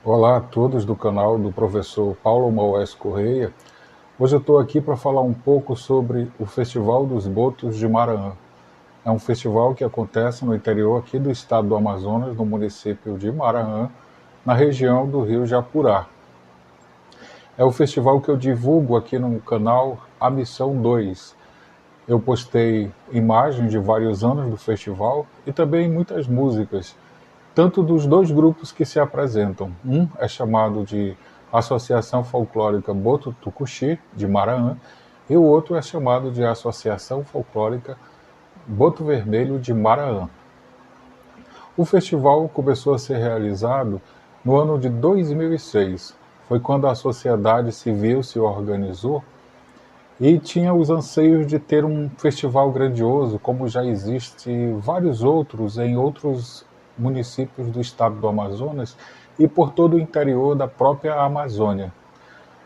Olá a todos do canal do professor Paulo Moés Correia. Hoje eu estou aqui para falar um pouco sobre o Festival dos Botos de Maraã. É um festival que acontece no interior aqui do estado do Amazonas, no município de Maraã, na região do Rio Japurá. É o festival que eu divulgo aqui no canal A Missão 2. Eu postei imagens de vários anos do festival e também muitas músicas, tanto dos dois grupos que se apresentam. Um é chamado de Associação Folclórica Boto Tucuxi, de Maraã, e o outro é chamado de Associação Folclórica Boto Vermelho, de Maraã. O festival começou a ser realizado no ano de 2006. Foi quando a sociedade civil se organizou e tinha os anseios de ter um festival grandioso, como já existe vários outros em outros municípios do estado do Amazonas e por todo o interior da própria Amazônia.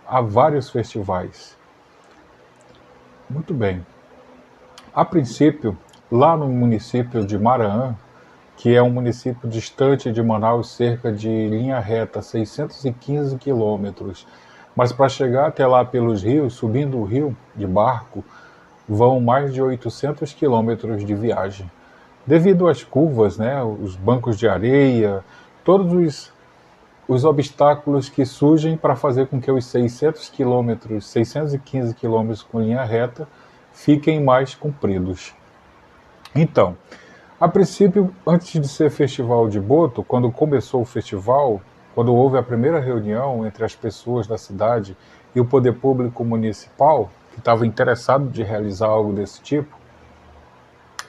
Há vários festivais. Muito bem. A princípio, lá no município de Maraã, que é um município distante de Manaus, cerca de linha reta, 615 quilômetros, mas para chegar até lá pelos rios, subindo o rio de barco, vão mais de 800 quilômetros de viagem. Devido às curvas, né, os bancos de areia, todos os obstáculos que surgem para fazer com que os 600 quilômetros, 615 quilômetros com linha reta, fiquem mais compridos. Então, a princípio, antes de ser festival de Boto, quando começou o festival, quando houve a primeira reunião entre as pessoas da cidade e o poder público municipal, que estava interessado de realizar algo desse tipo,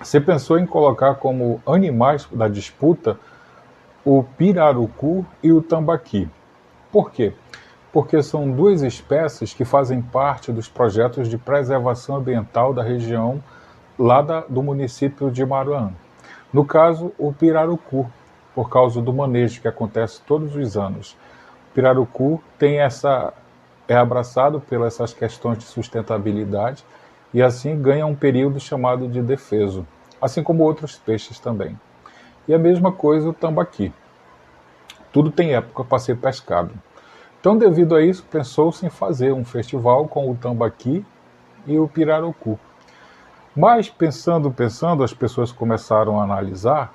se pensou em colocar como animais da disputa o pirarucu e o tambaqui. Por quê? Porque são duas espécies que fazem parte dos projetos de preservação ambiental da região lá do município de Maraã. No caso, o pirarucu, por causa do manejo que acontece todos os anos. O pirarucu é abraçado pelas essas questões de sustentabilidade e assim ganha um período chamado de defeso, assim como outros peixes também. E a mesma coisa o tambaqui. Tudo tem época para ser pescado. Então, devido a isso, pensou-se em fazer um festival com o tambaqui e o pirarucu. Mas, pensando, as pessoas começaram a analisar,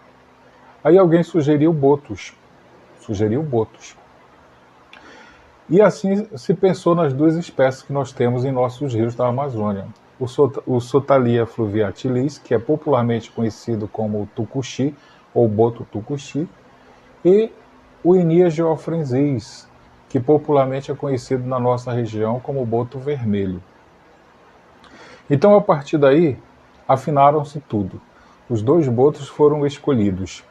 aí alguém sugeriu botos. E assim se pensou nas duas espécies que nós temos em nossos rios da Amazônia. O Sotalia fluviatilis, que é popularmente conhecido como tucuxi, ou boto tucuxi, e o Inia geoffrensis, que popularmente é conhecido na nossa região como boto vermelho. Então, a partir daí, afinaram-se tudo. Os dois botos foram escolhidos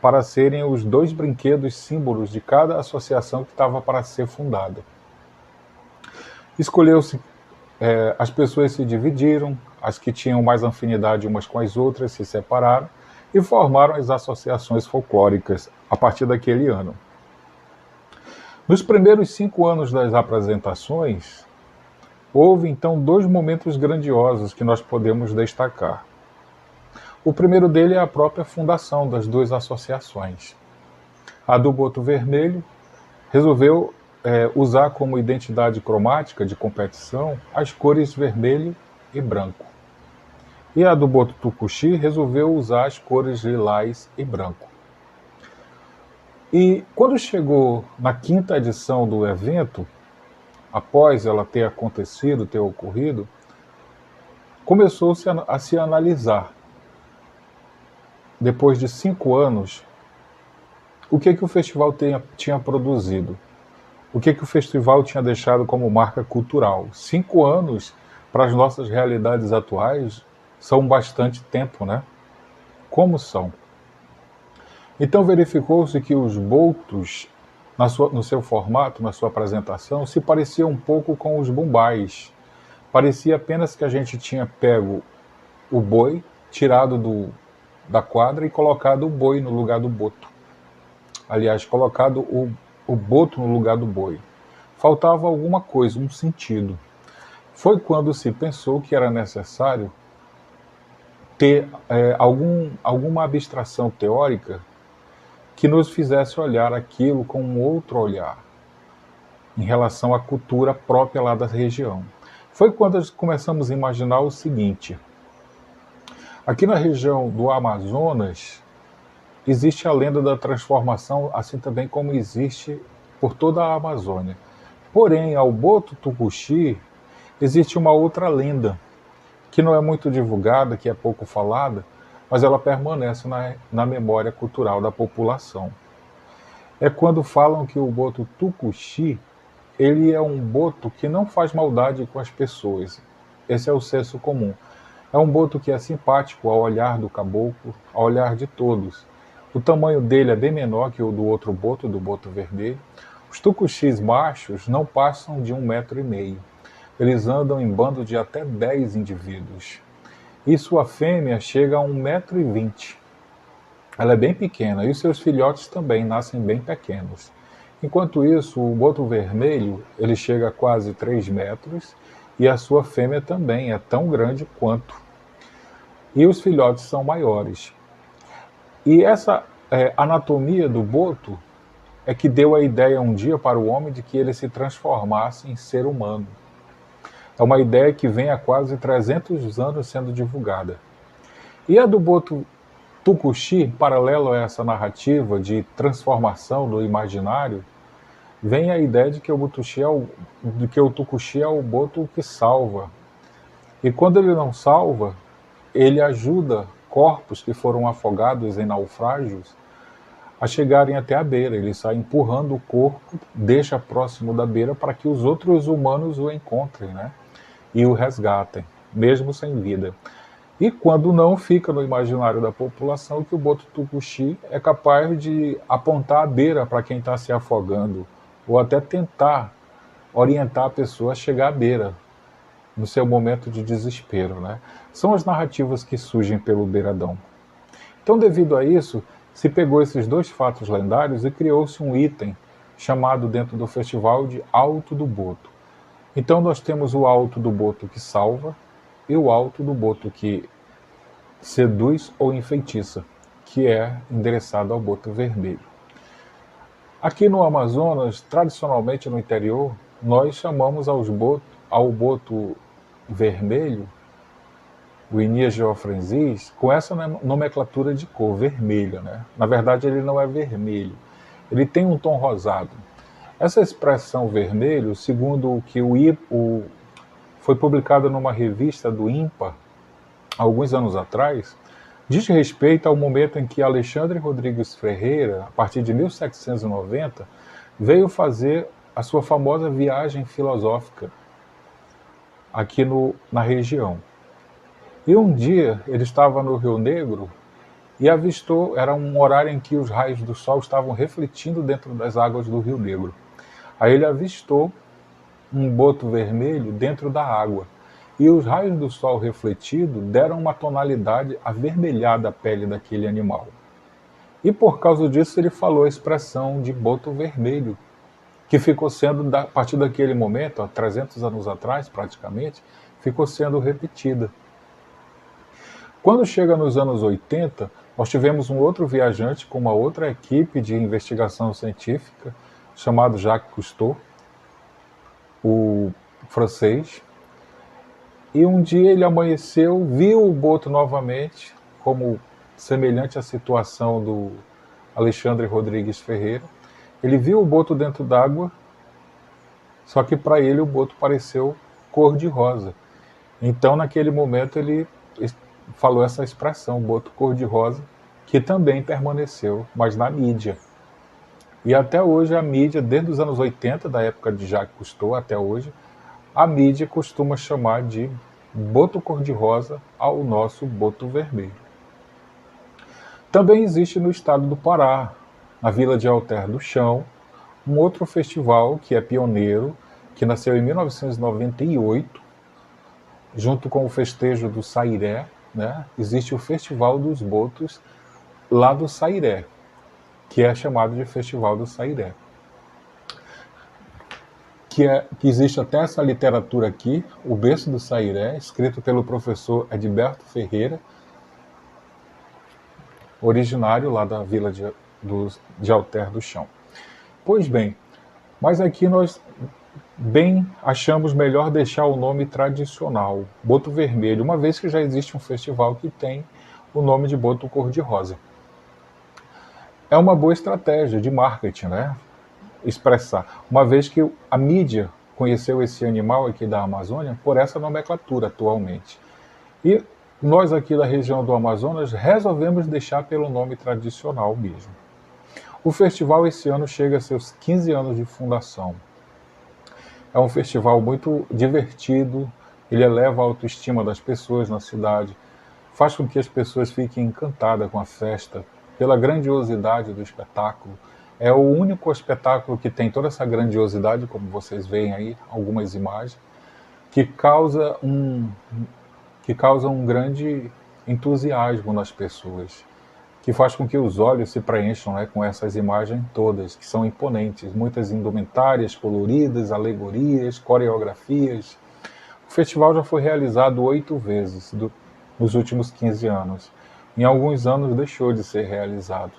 para serem os dois brinquedos símbolos de cada associação que estava para ser fundada. Escolheu-se, as pessoas se dividiram, as que tinham mais afinidade umas com as outras se separaram e formaram as associações folclóricas a partir daquele ano. Nos primeiros 5 anos das apresentações, houve então dois momentos grandiosos que nós podemos destacar. O primeiro dele é a própria fundação das duas associações. A do Boto Vermelho resolveu usar como identidade cromática de competição as cores vermelho e branco. E a do Boto Tucuxi resolveu usar as cores lilás e branco. E quando chegou na 5ª edição do evento, após ela ter acontecido, ter ocorrido, começou-se a se analisar, depois de 5 anos, o que o festival tinha produzido, o que o festival tinha deixado como marca cultural. 5 anos, para as nossas realidades atuais, são bastante tempo, né? Como são? Então verificou-se que os botos, no seu formato, na sua apresentação, se pareciam um pouco com os bumbais. Parecia apenas que a gente tinha pego o boi, tirado da quadra e colocado o boi no lugar do boto. Aliás, colocado o boto no lugar do boi. Faltava alguma coisa, um sentido. Foi quando se pensou que era necessário ter alguma abstração teórica que nos fizesse olhar aquilo com um outro olhar, em relação à cultura própria lá da região. Foi quando começamos a imaginar o seguinte: aqui na região do Amazonas, existe a lenda da transformação, assim também como existe por toda a Amazônia. Porém, ao Boto Tucuxi, existe uma outra lenda, que não é muito divulgada, que é pouco falada, mas ela permanece na memória cultural da população. É quando falam que o Boto Tucuxi, ele é um boto que não faz maldade com as pessoas. Esse é o senso comum. É um boto que é simpático ao olhar do caboclo, ao olhar de todos. O tamanho dele é bem menor que o do outro boto, do boto vermelho. Os tucuxis machos não passam de 1,5 m. Eles andam em bando de até 10 indivíduos. E sua fêmea chega a 1,20 m. Ela é bem pequena e os seus filhotes também nascem bem pequenos. Enquanto isso, o boto vermelho ele chega a quase 3 metros e a sua fêmea também é tão grande quanto. E os filhotes são maiores. E essa anatomia do boto é que deu a ideia um dia para o homem de que ele se transformasse em ser humano. É uma ideia que vem há quase 300 anos sendo divulgada. E a do boto Tucuxi, paralelo a essa narrativa de transformação do imaginário, vem a ideia de que o Tucuxi é o boto que salva. E quando ele não salva, ele ajuda corpos que foram afogados em naufrágios a chegarem até a beira. Ele sai empurrando o corpo, deixa próximo da beira para que os outros humanos o encontrem, né? E o resgatem, mesmo sem vida. E quando não, fica no imaginário da população que o boto Tucuxi é capaz de apontar a beira para quem está se afogando, ou até tentar orientar a pessoa a chegar à beira, no seu momento de desespero, né? São as narrativas que surgem pelo beiradão. Então, devido a isso, se pegou esses dois fatos lendários e criou-se um item chamado dentro do festival de Alto do Boto. Então nós temos o Alto do Boto que salva e o Alto do Boto que seduz ou enfeitiça, que é endereçado ao boto vermelho. Aqui no Amazonas, tradicionalmente no interior, nós chamamos ao boto vermelho, o Inia geofrensis, com essa nomenclatura de cor, vermelha, né? Na verdade, ele não é vermelho, ele tem um tom rosado. Essa expressão vermelho, segundo o que foi publicada numa revista do INPA, alguns anos atrás, diz respeito ao momento em que Alexandre Rodrigues Ferreira, a partir de 1790, veio fazer a sua famosa viagem filosófica aqui na região. E um dia ele estava no Rio Negro e avistou, era um horário em que os raios do sol estavam refletindo dentro das águas do Rio Negro. Aí ele avistou um boto vermelho dentro da água. E os raios do sol refletido deram uma tonalidade avermelhada à pele daquele animal. E por causa disso ele falou a expressão de boto vermelho, que ficou sendo, a partir daquele momento, há 300 anos atrás praticamente, ficou sendo repetida. Quando chega nos anos 80, nós tivemos um outro viajante com uma outra equipe de investigação científica, chamado Jacques Cousteau, o francês, e um dia ele amanheceu, viu o boto novamente, como semelhante à situação do Alexandre Rodrigues Ferreira. Ele viu o boto dentro d'água, só que para ele o boto pareceu cor-de-rosa. Então, naquele momento, ele falou essa expressão, boto cor-de-rosa, que também permaneceu, mas na mídia. E até hoje a mídia, desde os anos 80, da época de Jacques Cousteau até hoje, a mídia costuma chamar de boto cor-de-rosa ao nosso boto vermelho. Também existe no estado do Pará, na vila de Alter do Chão, um outro festival que é pioneiro, que nasceu em 1998, junto com o festejo do Sairé, né? Existe o Festival dos Botos lá do Sairé, que é chamado de Festival do Sairé. Que existe até essa literatura aqui, O Berço do Sairé, escrito pelo professor Edberto Ferreira, originário lá da vila de de Alter do Chão. Pois bem, mas aqui nós achamos melhor deixar o nome tradicional, Boto Vermelho, uma vez que já existe um festival que tem o nome de Boto Cor-de-Rosa. É uma boa estratégia de marketing, né? Expressar, uma vez que a mídia conheceu esse animal aqui da Amazônia por essa nomenclatura atualmente. E nós aqui da região do Amazonas resolvemos deixar pelo nome tradicional mesmo. O festival esse ano chega a seus 15 anos de fundação. É um festival muito divertido, ele eleva a autoestima das pessoas na cidade, faz com que as pessoas fiquem encantadas com a festa, pela grandiosidade do espetáculo. É o único espetáculo que tem toda essa grandiosidade, como vocês veem aí, algumas imagens, que causa um grande entusiasmo nas pessoas, que faz com que os olhos se preencham, né, com essas imagens todas, que são imponentes, muitas indumentárias coloridas, alegorias, coreografias. O festival já foi realizado 8 vezes nos últimos 15 anos. Em alguns anos deixou de ser realizado.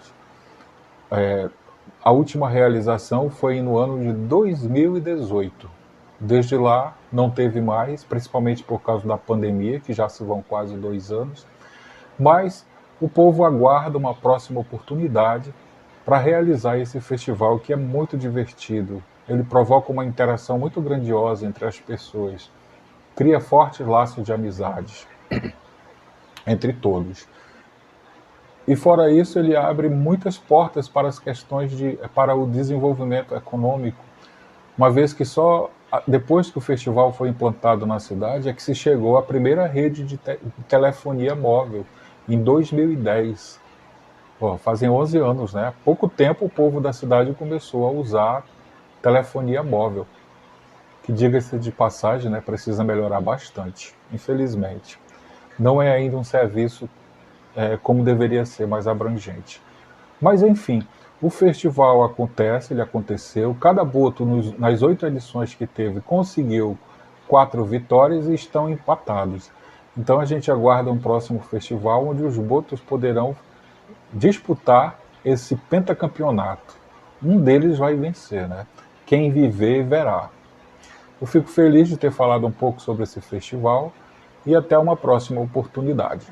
A última realização foi no ano de 2018. Desde lá não teve mais, principalmente por causa da pandemia, que já se vão quase 2 anos. Mas o povo aguarda uma próxima oportunidade para realizar esse festival, que é muito divertido. Ele provoca uma interação muito grandiosa entre as pessoas, cria fortes laços de amizade entre todos. E fora isso, ele abre muitas portas para as questões para o desenvolvimento econômico, uma vez que só depois que o festival foi implantado na cidade é que se chegou à primeira rede de telefonia móvel, em 2010. Fazem 11 anos, né? Há pouco tempo o povo da cidade começou a usar telefonia móvel, que, diga-se de passagem, né, precisa melhorar bastante, infelizmente. Não é ainda um serviço como deveria ser, mais abrangente. Mas, enfim, o festival acontece, ele aconteceu, cada boto, nas 8 edições que teve, conseguiu 4 vitórias e estão empatados. Então a gente aguarda um próximo festival onde os botos poderão disputar esse pentacampeonato. Um deles vai vencer, né? Quem viver, verá. Eu fico feliz de ter falado um pouco sobre esse festival e até uma próxima oportunidade.